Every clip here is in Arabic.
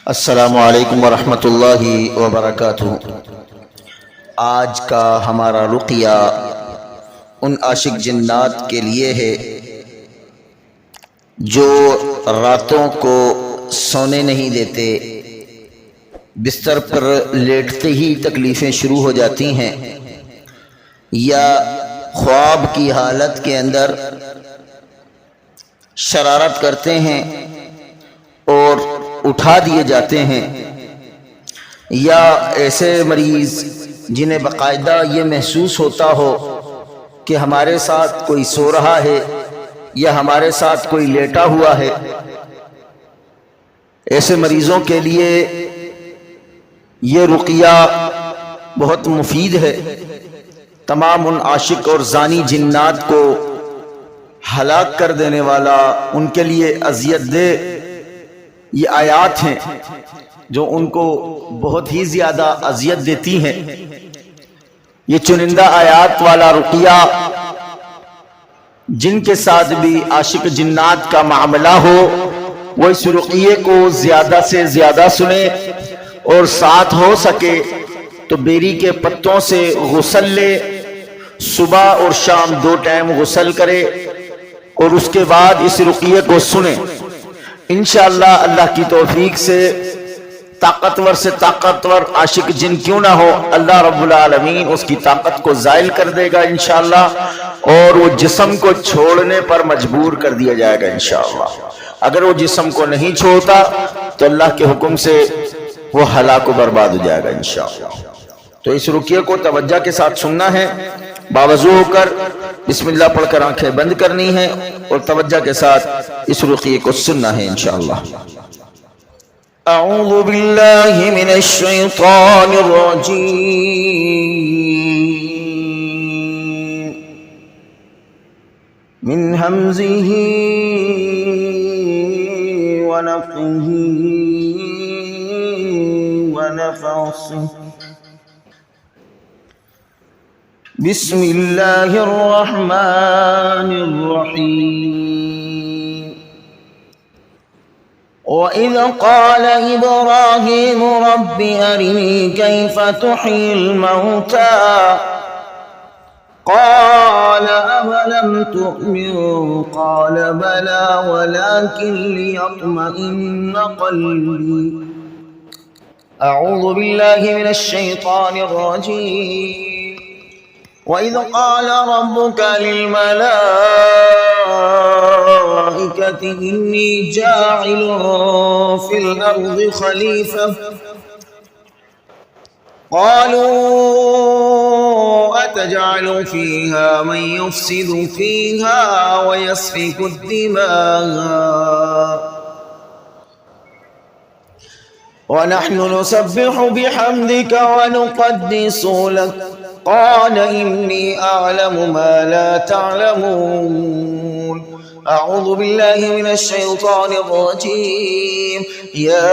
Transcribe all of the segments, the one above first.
अस्सलामु अलैकुम वरहमतुल्लाहि वबरकातुहू। आज का हमारा रुक़िया उन आशिक जिन्नात के लिए है जो रातों को सोने नहीं देते, बिस्तर पर लेटते ही तकलीफ़ें शुरू हो जाती हैं या ख्वाब की हालत के अंदर शरारत करते हैं और उठा दिए जाते हैं, या ऐसे मरीज़ जिन्हें बाकायदा ये महसूस होता हो कि हमारे साथ कोई सो रहा है या हमारे साथ कोई लेटा हुआ है। ऐसे मरीज़ों के लिए ये रुक़िया बहुत मुफीद है। तमाम उन आशिक और जानी जिन्नात को हलाक कर देने वाला, उनके लिए अज़ियत दे ये आयात हैं जो उनको बहुत ही ज़्यादा अज़ियत देती हैं। ये चुनिंदा आयात वाला रुक़िया जिनके साथ भी आशिक जिन्नात का मामला हो वो इस रुक़िये को ज़्यादा से ज़्यादा सुने और साथ हो सके तो बेरी के पत्तों से गुस्ल ले, सुबह और शाम 2 टाइम गुस्ल करे और उसके बाद इस रुक़िये को सुने। इंशाअल्लाह अल्लाह की तौफीक से ताकतवर से ताकतवर आशिक जिन क्यों ना हो, अल्लाह रब्बुल आलमीन उसकी ताकत को ज़ाइल कर देगा इंशाअल्लाह, और वो जिस्म को छोड़ने पर मजबूर कर दिया जाएगा इंशाअल्लाह। अगर वो जिस्म को नहीं छोड़ता तो अल्लाह के हुक्म से वो हलाक व बर्बाद हो जाएगा इंशाअल्लाह। तो इस रुक़िया को तवज्जो के साथ सुनना है, बावजू होकर बिस्मिल्लाह पढ़कर आंखें बंद करनी है और तवज्जो के साथ इस रुक़िये को सुनना है इंशाअल्लाह। अऊज़ु बिल्लाहि मिनश शैतानिर रजीम मिन हमज़िही व नफ़्ख़िही व नफ़्ख़िही। बिस्मिल्लाहिर रहमानिर रहीम। वइज़ क़ाल इब्राहीम रब्बि अरिनी कैफ़ तुह्यिल मौता क़ाल अवलम तु'मिन क़ाल बला वलाकिन लियत्मइन्ना क़ल्बी। अऊज़ु बिल्लाहि मिनश शैतानिर रजीम। वइज़ क़ाल रब्बुक लिलमलाइकति इन्नी जाइलुन फ़िल अर्ज़ि ख़लीफ़ा क़ालू अतजअलु फ़ीहा मन युफ़्सिदु फ़ीहा व यस्फ़िकु द्दिमाअ व नहनु नुसब्बिहु बिहम्दिका व नुक़द्दिसु लक क़ाल इन्नी अअलमु मा ला तअलमून। अऊज़ु बिल्लाहि मिनश शैतानिर रजीम। या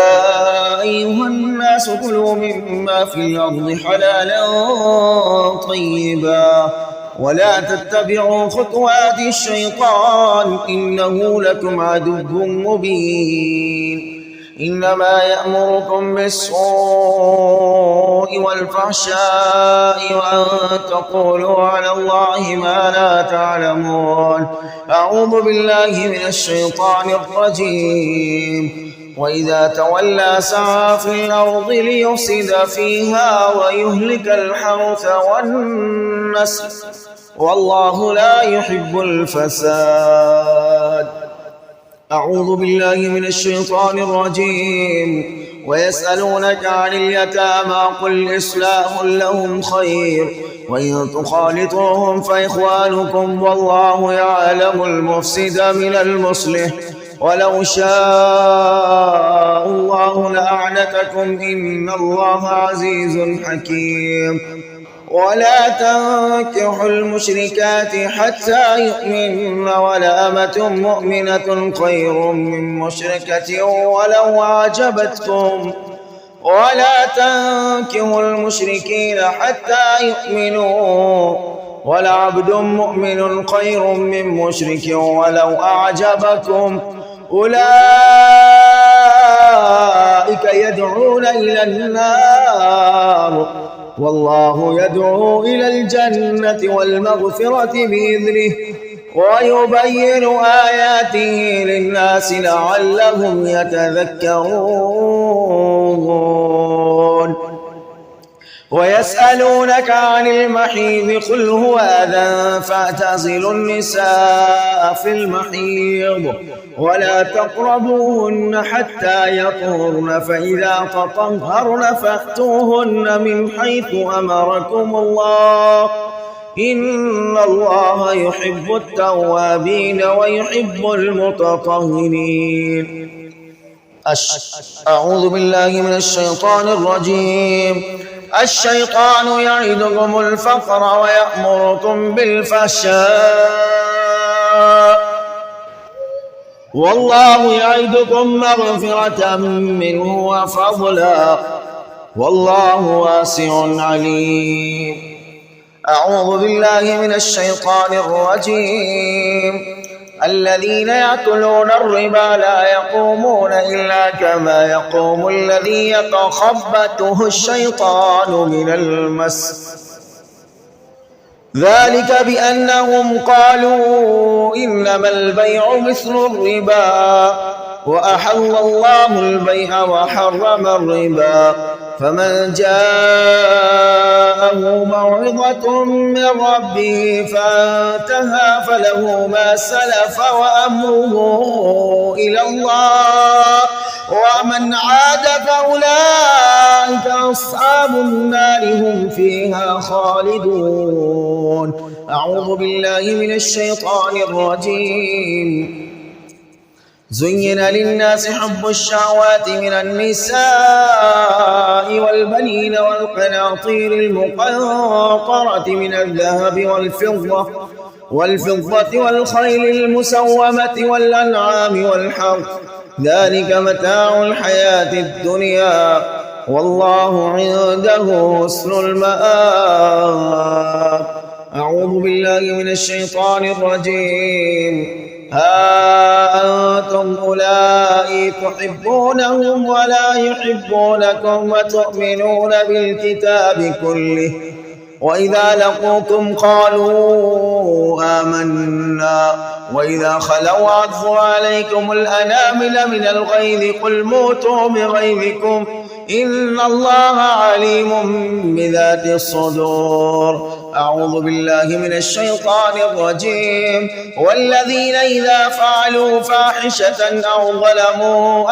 अय्युहन्नासु कुलू मिम्मा फ़िल अर्ज़ि हलालन तय्यिबा वला तत्तबि'ू ख़ुतवातिश शैतान इन्नहु लकुम अदुव्वुम मुबीन। इन्नमा यअमुरुकुम बिस्सूइ वल-फ़हशाइ व अन तक़ूलू अलल्लाहि मा ला तअलमून। अऊज़ु बिल्लाहि मिनश शैतानिर रजीम। वइज़ा तवल्ला सअा फ़िल अर्ज़ि लियुफ़्सिद फ़ीहा व युहलिकल हर्थ वन्नस्ल वल्लाहु ला युहिब्बुल फ़साद। अऊज़ु बिल्लाहि मिनश शैतानिर रजीम। वयस्अलूनक अनिल यतामा कुल इस्लाहुल लहुम खैर व इन तुखालितूहुम फ़इख़्वानुकुम वल्लाहु यअलमुल मुफ़्सिद मिनल मुस्लिह वलौ शाअल्लाहु लअअनतकुम इन्नल्लाहा अज़ीज़ुन हकीम। वला तंकिहुल मुश्रिकाति हत्ता यु'मिन्न वला अमतुम मु'मिनतुन खैरुम मिन मुश्रिकतिन वलौ अअजबतकुम वला तंकिहुल मुश्रिकीना हत्ता यु'मिनू वला अब्दुन मु'मिनुन खैरुम मिन मुश्रिकिन वलौ अअजबकुम उलाइका إلى النار، والله يدعو إلى الجنة والمغفرة بإذنه ويبين آياته للناس لعلهم يتذكرون. ويسألونك عن المحيض قل هو أذى فاعتزلوا النساء في المحيض ولا تقربوهن حتى يطهرن، فإذا تطهرن فأتوهن من حيث أمركم الله إن الله يحب التوابين ويحب المتطهرين. أعوذ بالله من الشيطان الرجيم. الشيطان يعدكم الفقر ويأمركم بالفحشاء والله يعدكم مغفرة منه وفضلا والله واسع عليم. أعوذ بالله من الشيطان الرجيم. الذين يأكلون الربا لا يقومون إلا كما يقوم الذي يتخبطه الشيطان من المس، ذلك بأنهم قالوا إنما البيع مثل الربا وأحل الله البيع وحرم الربا، فمن جاءه موعظة من ربه فانتهى فله ما سلف وأمره إلى الله ومن عاد فأولئك أصحاب النار هم فيها خالدون. أعوذ بالله من الشيطان الرجيم. زين للناس حب الشهوات من النساء والبنين والقناطير المقنطرة من الذهب والفضة والخيل المسومة والأنعام والحرث، ذلك متاع الحياة الدنيا والله عنده حسن المآب. أعوذ بالله من الشيطان الرجيم. ها أنتم أولئك تحبونهم ولا يحبونكم وتؤمنون بالكتاب كله وإذا لقوكم قالوا آمنا وإذا خلوا عضوا عليكم الأنامل من الغيظ قل موتوا بغيظكم إن الله عليم بذات الصدور. أعوذ بالله من الشيطان الرجيم. والذين إذا فعلوا فاحشة أو ظلموا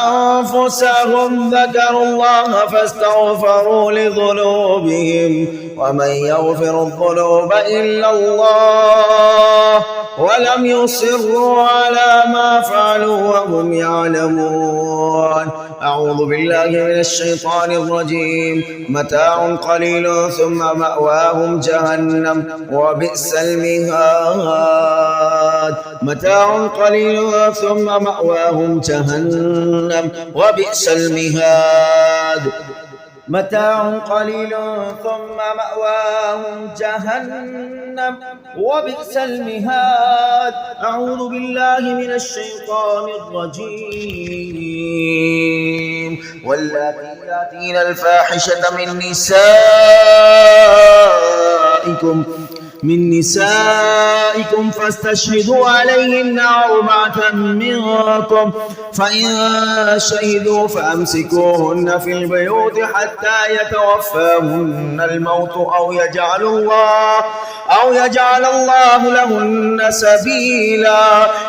أنفسهم ذكروا الله فاستغفروا لذنوبهم ومن يغفر الذنوب إلا الله ولم يصروا على ما فعلوا وهم يعلمون. أعوذ بالله من الشيطان الرجيم. متاع قليل ثم مأواهم جهنم وبئس المهاد. متاع قليل ثم مأواهم جهنم وبئس المهاد. متاع قليل ثم مأواهم جهنم وبئس المهاد. أعوذ بالله من الشيطان الرجيم. واللاتي يأتين الفاحشة من نسائكم فاستشهدوا عليهن أربعة منكم فإن شهدوا فأمسكوهن في البيوت حتى يتوفاهن الموت أو يجعل الله لهن سبيلا.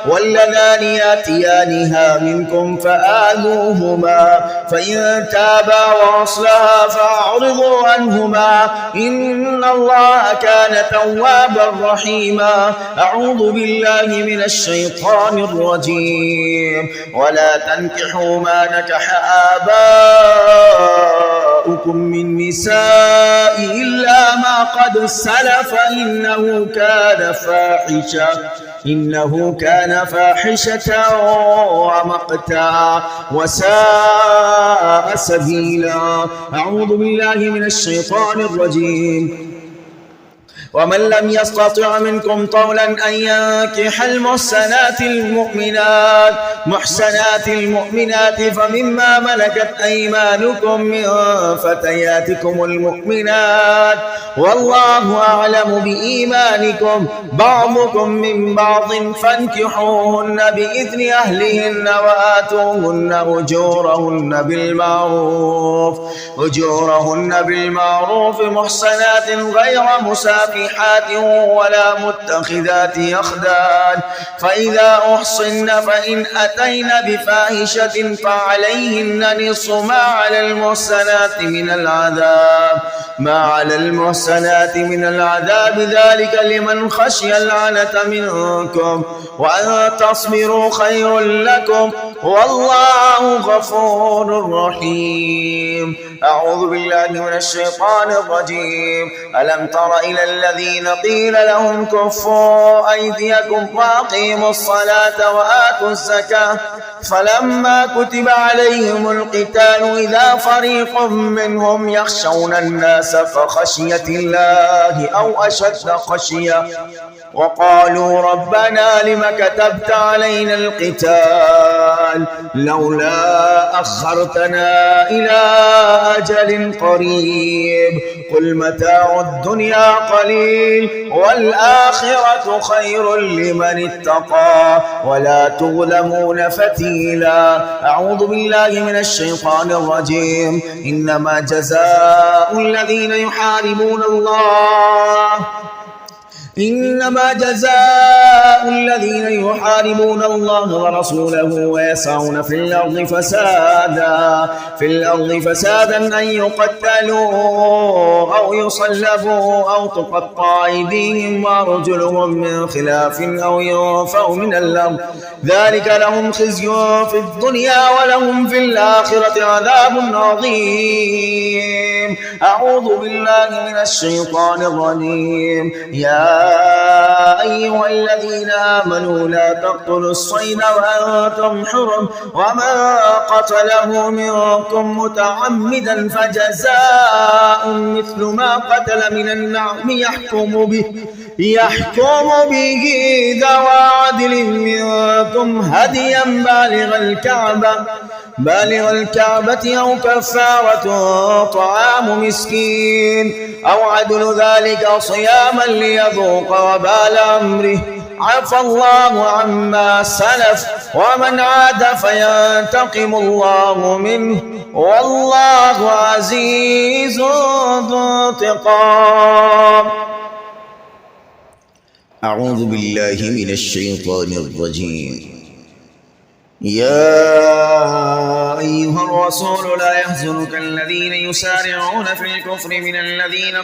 واللذان يأتيانها منكم فآذوهما فإن تابا وأصلحا فأعرضوا عنهما إن الله كان توابا رحيما. أعوذ بالله من الشيطان الرجيم. ولا تنكحوا ما نكح آباؤكم من نساء إلا ما قد سلف إنه كان فاحشة ومقتا وساء سبيلا. أعوذ بالله من الشيطان الرجيم. ومن لم يستطع منكم طولا أن ينكح المحسنات المؤمنات فمما ملكت أيمانكم من فتياتكم المؤمنات والله أعلم بإيمانكم بعضكم من بعض فانكحوهن بإذن أهلهن وآتوهن أجورهن بالمعروف محصنات غير مسافحات ولا متخذات أخدان فإذا أحصن فإن أتين بفاحشة فعليهن نصف ما على المحسنات من العذاب ذلك لمن خشي العنة منكم وأن تصبروا خير لكم والله غفور رحيم. أعوذ بالله من الشيطان الرجيم. ألم تر إلى الذين قيل لهم كفوا أيديكم وأقيموا الصلاة وآتوا الزكاة فلما كتب عليهم القتال إذا فريق منهم يخشون الناس كخشية الله أو أشد خشية وقالوا ربنا لم كتبت علينا القتال لولا أخرتنا إلى أجل قريب قل متاع الدنيا قليل والآخرة خير لمن اتقى ولا تظلمون فتيلا. أعوذ بالله من الشيطان الرجيم. إنما جزاء الذين يحاربون الله ورسوله ويسعون في الأرض فسادا أن يقتلوا أو يصلبوا أو تقطع أيديهم وأرجلهم من خلاف أو ينفوا من الأرض ذلك لهم خزي في الدنيا ولهم في الآخرة عذاب عظيم. أعوذ بالله من الشيطان الرجيم. يا أيها الذين آمنوا لا تقتلوا الصيد وأنتم حرم ومن قتله منكم متعمدا فجزاء مثل ما قتل من النعم يحكم به ذوى عدل منكم هديا بالغ الكعبة أو كفارة طعام مسكين أو عدل ذلك صياما ليذوق وبال أمره عفى الله عما سلف ومن عاد فينتقم الله منه والله عزيز ذو انتقام. أعوذ بالله من الشيطان الرجيم. يا أيها الرسول لا يحزنك الذين يسارعون في الكفر من الذين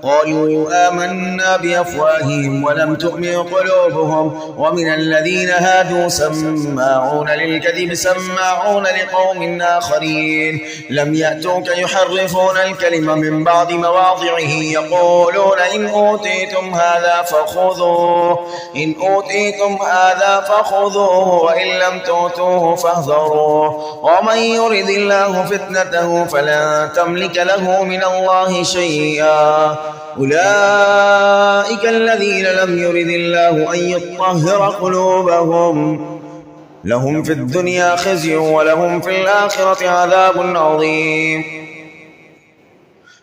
قالوا آمنا بأفواههم ولم تؤمن قلوبهم ومن الذين هادوا سماعون للكذب سماعون لقوم آخرين لم يأتوك يحرفون الكلم من بعد مواضعه يقولون إن أوتيتم هذا فخذوه وإن لم تؤتوه فاحذروه ومن يرد الله فتنته فلن تملك له من الله شيئا. أولئك الذين لم يرد الله أن يطهر قلوبهم لهم في الدنيا خزي ولهم في الآخرة عذاب عظيم.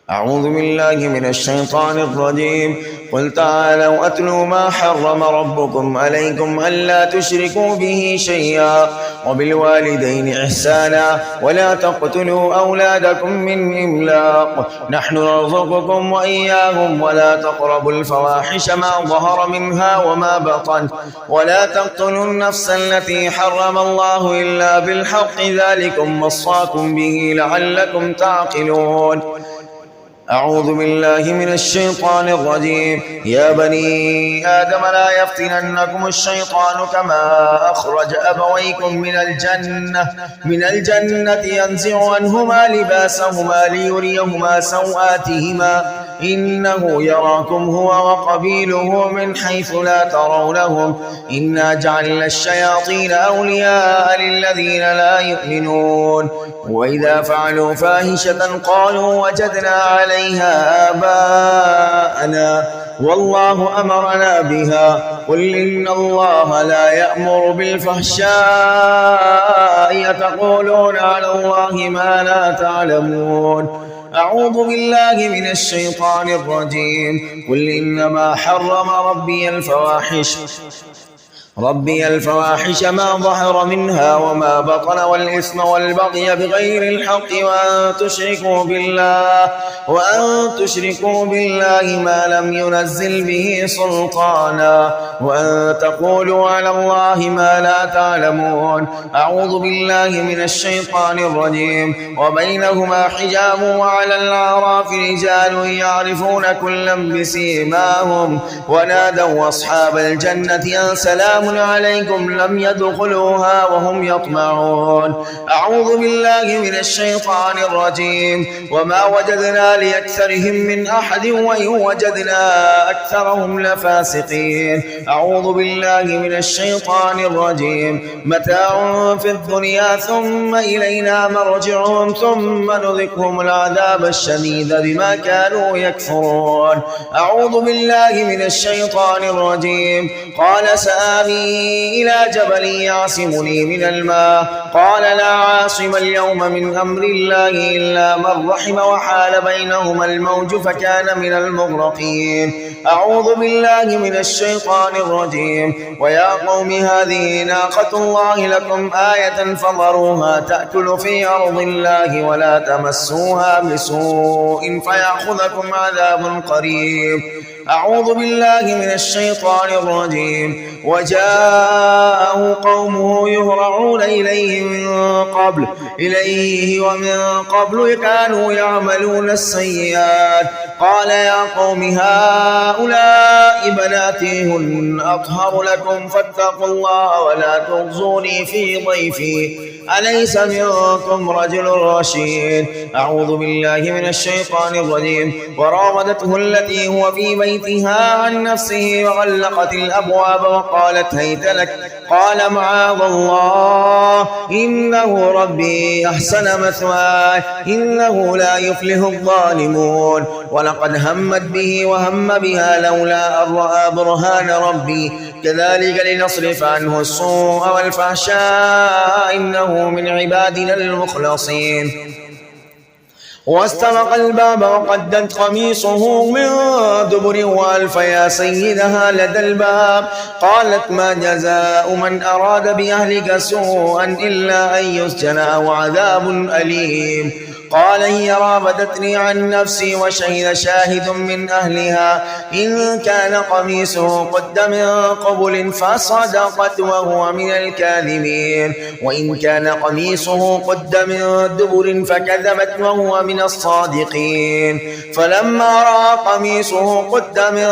أعوذ بالله من الشيطان الرجيم. قل تعالوا أتلوا ما حرم ربكم عليكم ألا تشركوا به شيئا وبالوالدين إحسانا ولا تقتلوا أولادكم من إملاق نحن نرزقكم وإياهم ولا تقربوا الفواحش ما ظهر منها وما بطن ولا تقتلوا النفس التي حرم الله إلا بالحق ذلكم وصاكم به لعلكم تعقلون. أعوذ بالله من الشيطان الرجيم. يا بني آدم لا يفتننكم الشيطان كما أخرج أبويكم من الجنة ينزع عنهما لباسهما ليريهما سوآتهما إنه يراكم هو وقبيله من حيث لا ترونهم إنا جعلنا الشياطين أولياء للذين لا يؤمنون وإذا فعلوا فاحشة قالوا وجدنا عليها آباءنا والله أمرنا بها قل إن الله لا يأمر بالفحشاء تقولون على الله ما لا تعلمون أعوذ بالله من الشيطان الرجيم قل إنما حرم ربي الفواحش ما ظهر منها وما بطن والإثم والبغي بغير الحق وأن تشركوا بالله ما لم ينزل به سلطانا وأن تقولوا على الله ما لا تعلمون أعوذ بالله من الشيطان الرجيم وبينهما حجاب وعلى الأعراف رجال يعرفون كلا بسيماهم ونادوا أصحاب الجنة أن سلام عليكم لم يدخلوها وهم يطمعون أعوذ بالله من الشيطان الرجيم وما وجدنا لأكثرهم من أحد وإن وجدنا أكثرهم لفاسقين أعوذ بالله من الشيطان الرجيم متاع في الدنيا ثم إلينا مرجعهم ثم نذقهم العذاب الشديد بما كانوا يكفرون أعوذ بالله من الشيطان الرجيم قال سآوي إلى جبل يعصمني من الماء قال لا عاصم اليوم من أمر الله إلا من رحم وحال بينهما الموج فكان من المغرقين أعوذ بالله من الشيطان الرجيم ويا قوم هذه ناقة الله لكم آية فذروها تأكل في أرض الله ولا تمسوها بسوء فيأخذكم عذاب قريب أعوذ بالله من الشيطان الرجيم وجاءه قومه يهرعون إليه ومن قبل كانوا يعملون السيئات قال يا قوم هؤلاء بناتي هن أطهر لكم فاتقوا الله ولا تخزوني في ضيفي أليس منكم رجل رشيد أعوذ بالله من الشيطان الرجيم وراودته التي هو في بيتها عن نفسه وغلقت الأبواب وقالت هيت لك قال معاذ الله إنه ربي أحسن مثواي إنه لا يفلح الظالمون ولقد همت به وهم بها لولا أن رأى برهان ربي كذلك لنصرف عنه السوء والفحشاء إنه من عبادنا المخلصين واستبق الباب وقدت قميصه من دبر وألف يا سيدها لدى الباب قالت ما جزاء من أراد بأهلك سوءا إلا أن يسجن أو عذاب أليم قال هي راودتني عن نفسي وشهد شاهد من أهلها إن كان قميصه قد من قبل فصدقت وهو من الكاذبين وإن كان قميصه قد من دبر فكذبت وهو من الصادقين فلما رأى قميصه قد من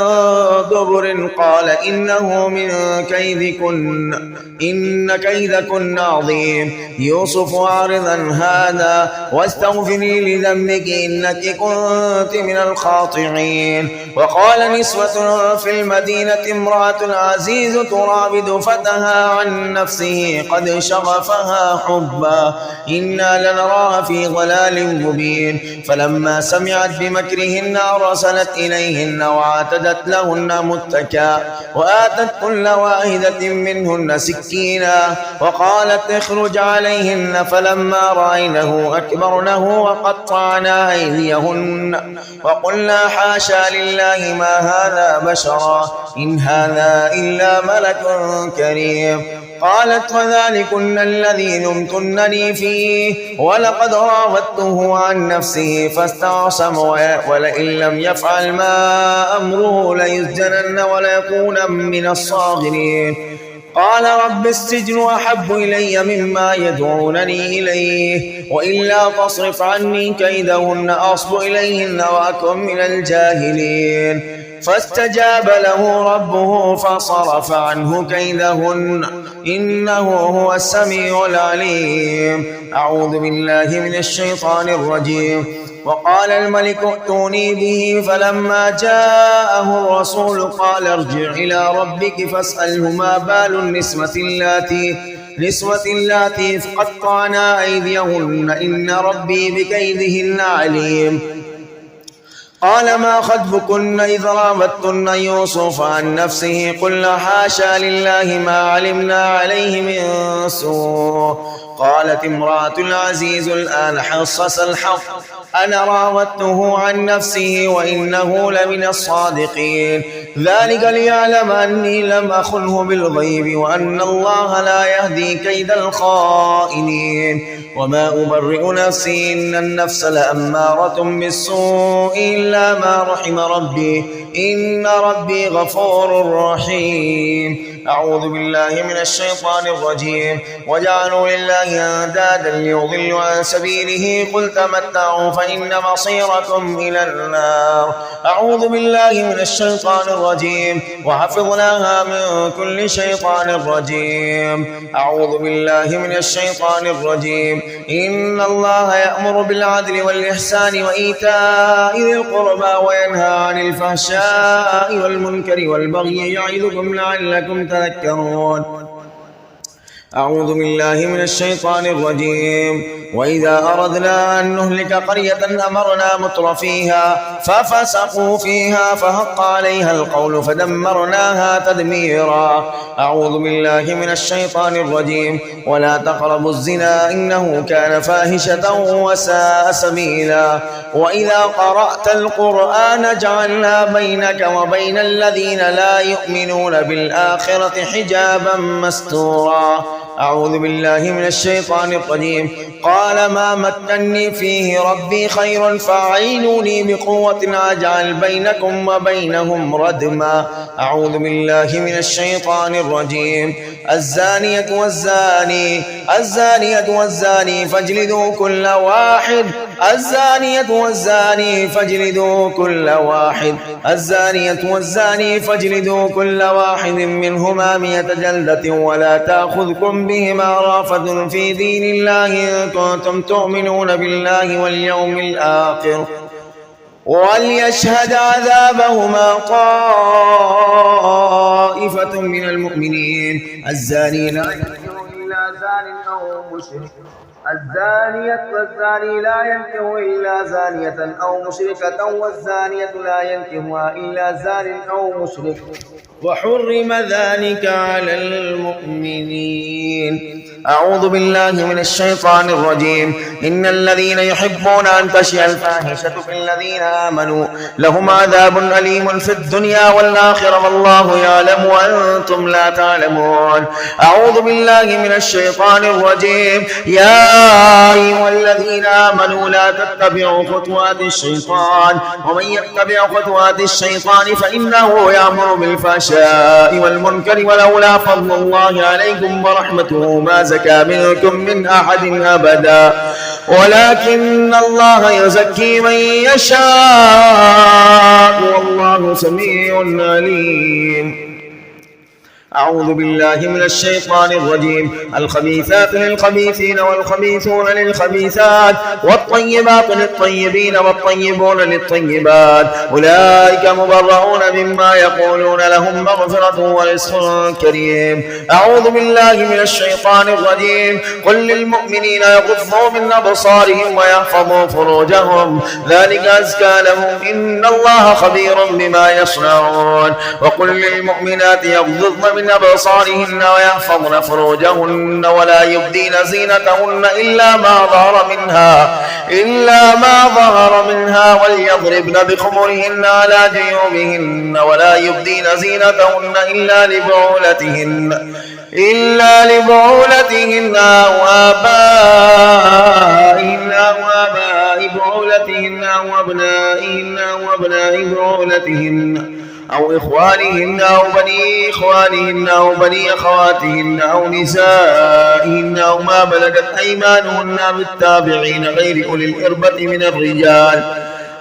دبر قال إنه من كيدكن إن كيدكن عظيم يوسف أعرض عن هذا واستغفري لذنبك إنك كنت من الخاطئين وقال نسوة في المدينة امرأة العزيز تراود فتها عن نفسه قد شغفها حبا إنا لنراها في ضلال مبين فلما سمعت بمكرهن أرسلت إليهن وعتدت لهن متكا وآتت كل واحدة منهن سكينا وقالت اخرج عليهن فلما رأينه أكبرنه وقطعنا أيديهن وقلنا حاشا لله ما هذا بشرا إن هذا إلا ملك كريم قالت وذلكن الذي لمتنني فيه ولقد راودته عن نفسه فاستعصم ولئن لم يفعل ما أمره ليسجنن وليكون من الصاغرين قال رب السجن أحب إلي مما يدعونني إليه وإلا تصرف عني كيدهن أصب إليهن وأكن من الجاهلين فاستجاب له ربه فصرف عنه كيدهن إنه هو السميع العليم أعوذ بالله من الشيطان الرجيم وقال الملك ائتوني به فلما جاءه الرسول قال ارجع إلى ربك فاسأله ما بال النسوة اللاتي قطعنا أيديهن إن ربي بكيدهن عليم. قال ما خطبكن إذ راودتن يوسف عن نفسه قلنا حاشا لله ما علمنا عليه من سوء. قالت امرأة العزيز الآن حصص الحق أنا راودته عن نفسه وإنه لمن الصادقين. ذلك ليعلم أني لم أخنه بالغيب وأن الله لا يهدي كيد الخائنين. وما أبرئ نفسي إن النفس لأمارة بالسوء إلا ما رحم ربي إن ربي غفور رحيم. أعوذ بالله من الشيطان الرجيم. وجعلوا لله أندادا ليضلوا عن سبيله قل تمتعوا فإن مصيركم إلى النار. أعوذ بالله من الشيطان الرجيم. وحفظناها من كل شيطان رجيم. أعوذ بالله من الشيطان الرجيم. إن الله يأمر بالعدل والإحسان وإيتاء ذي القربى وينهى عن الفحشاء والمنكر والبغي يعظكم لعلكم تذكرون. أعوذ بالله من الشيطان الرجيم. وإذا أردنا أن نهلك قرية أمرنا مترفيها ففسقوا فيها فحق عليها القول فدمرناها تدميرا. أعوذ بالله من الشيطان الرجيم. ولا تقربوا الزنا إنه كان فاحشة وساء سبيلا. وإذا قرأت القرآن جعلنا بينك وبين الذين لا يؤمنون بالآخرة حجابا مستورا. أعوذ بالله من الشيطان الرجيم. قال ما مكنني فيه ربي خير فأعينوني بقوة أجعل بينكم وبينهم ردما. أعوذ بالله من الشيطان الرجيم. الزانية والزاني فاجلدوا كل واحد الزانية والزاني فاجلدوا كل واحد منهما 100 جلدة ولا تأخذكم بهما رأفة في دين الله إن كنتم تؤمنون بالله واليوم الآخر وليشهد عذابهما طائفة من المؤمنين. الزاني لا ينكح إلا زان أو مشرك. الزانية والزاني لا ينكح إلا زانية أو مشركة والزانية لا ينكحها إلا زان أو مشرك وحرم ذلك على المؤمنين. أعوذ بالله من الشيطان الرجيم. إن الذين يحبون أن تشيع الفاحشة في الذين آمنوا لهم عذاب أليم في الدنيا والآخرة والله يعلم وأنتم لا تعلمون. أعوذ بالله من الشيطان الرجيم. يا أيها الذين آمنوا لا تتبعوا خطوات الشيطان ومن يتبع خطوات الشيطان فإنه يأمر بالفحشاء والمنكر ولولا فضل الله عليكم ورحمته ما زكى منكم من أحد أبدا ولكن الله يزكي من يشاء والله سميع عليم. أعوذ بالله من الشيطان الرجيم. الخبيثات للخبيثين والخبيثون للخبيثات والطيبات للطيبين والطيبون للطيبات أولئك مبرؤون مما يقولون لهم مغفرة ورزق كريم. أعوذ بالله من الشيطان الرجيم. قل للمؤمنين يغضوا من أبصارهم ويحفظوا فروجهم ذلك أزكى لهم إن الله خبير بما يصنعون. وقل للمؤمنات يغضضن من أبصارهن ويحفظن فروجهن ولا يبدين زينتهن إلا ما ظهر منها وليضربن بخمرهن على جيوبهن ولا يبدين زينتهن إلا لبعولتهن وآبائهن وآباء بعولتهن وأبنائهن وأبناء بعولتهن أو إخوانهن أو بني إخوانهن أو بني أخواتهن أو نسائهن أو ما بلغت أيمانهن أو التابعين غير أولي الإربة من الرجال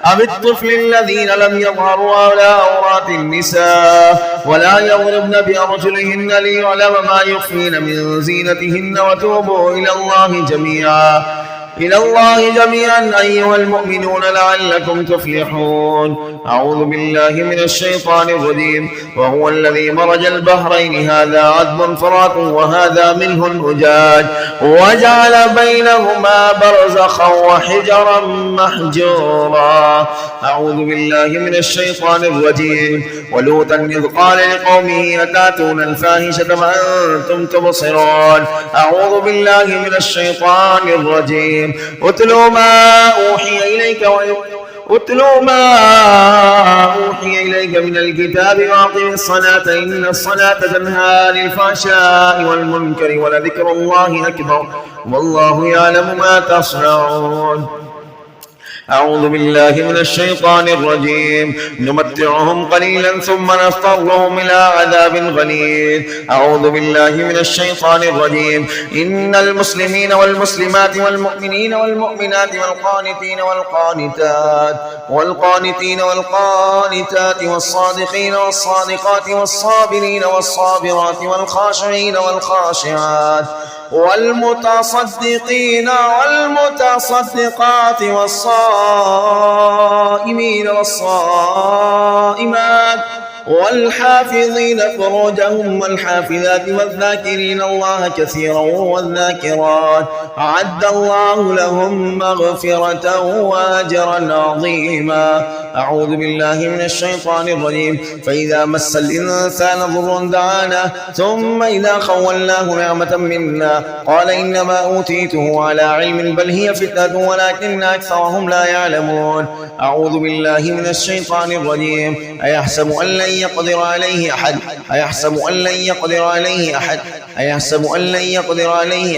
أو الطفل الذين لم يظهروا على عورات النساء ولا يضربن بأرجلهن ليعلم ما يخفين من زينتهن وتوبوا إلى الله جميعا إلى الله جميعا أيها المؤمنون لعلكم تفلحون. أعوذ بالله من الشيطان الرجيم. وهو الذي مرج البحرين هذا عذب فرات وهذا ملح أجاج وجعل بينهما برزخا وحجرا محجورا. أعوذ بالله من الشيطان الرجيم. ولوطا إذ قال لقومه أتأتون الفاحشة وأنتم تبصرون. أعوذ بالله من الشيطان الرجيم. اتلوا ما أوحي إليك من الكتاب وأقم الصلاة إن الصلاة تنهى عن الفحشاء والمنكر ولذكر الله أكبر والله يعلم ما تصنعون. أعوذ بالله من الشيطان الرجيم. نمتعهم قليلا ثم نضطرهم إلى عذاب غليظ. أعوذ بالله من الشيطان الرجيم. إن المسلمين والمسلمات والمؤمنين والمؤمنات والقانتين والقانتات والصادقين والصادقات والصابرين والصابرات والخاشعين والخاشعات والمتصدقين والمتصدقات والصائمين والصائمات والحافظين فروجهم والحافظات والذاكرين الله كثيرا والذاكرات أعد الله لهم مغفرة وأجرا عظيما. أعوذ بالله من الشيطان الرجيم. فإذا مس الإنسان ضر دعانا ثم إذا خولناه نعمة منا قال إنما أوتيته على علم بل هي فتنة ولكن أكثرهم لا يعلمون. أعوذ بالله من الشيطان الرجيم. أيحسب أن لن يقدر عليه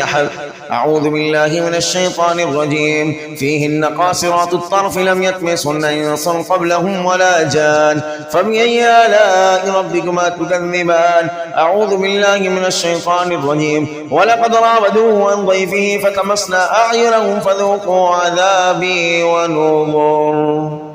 أحد أعوذ بالله من الشيطان الرجيم. فيهن قاصرات الطرف لم يطمثهن إنس قبلهم ولا جان فبأي آلاء ربكما تكذبان. أعوذ بالله من الشيطان الرجيم. ولقد راودوه عن ضيفه فتمسنا أعينهم فذوقوا عذابي ونذر.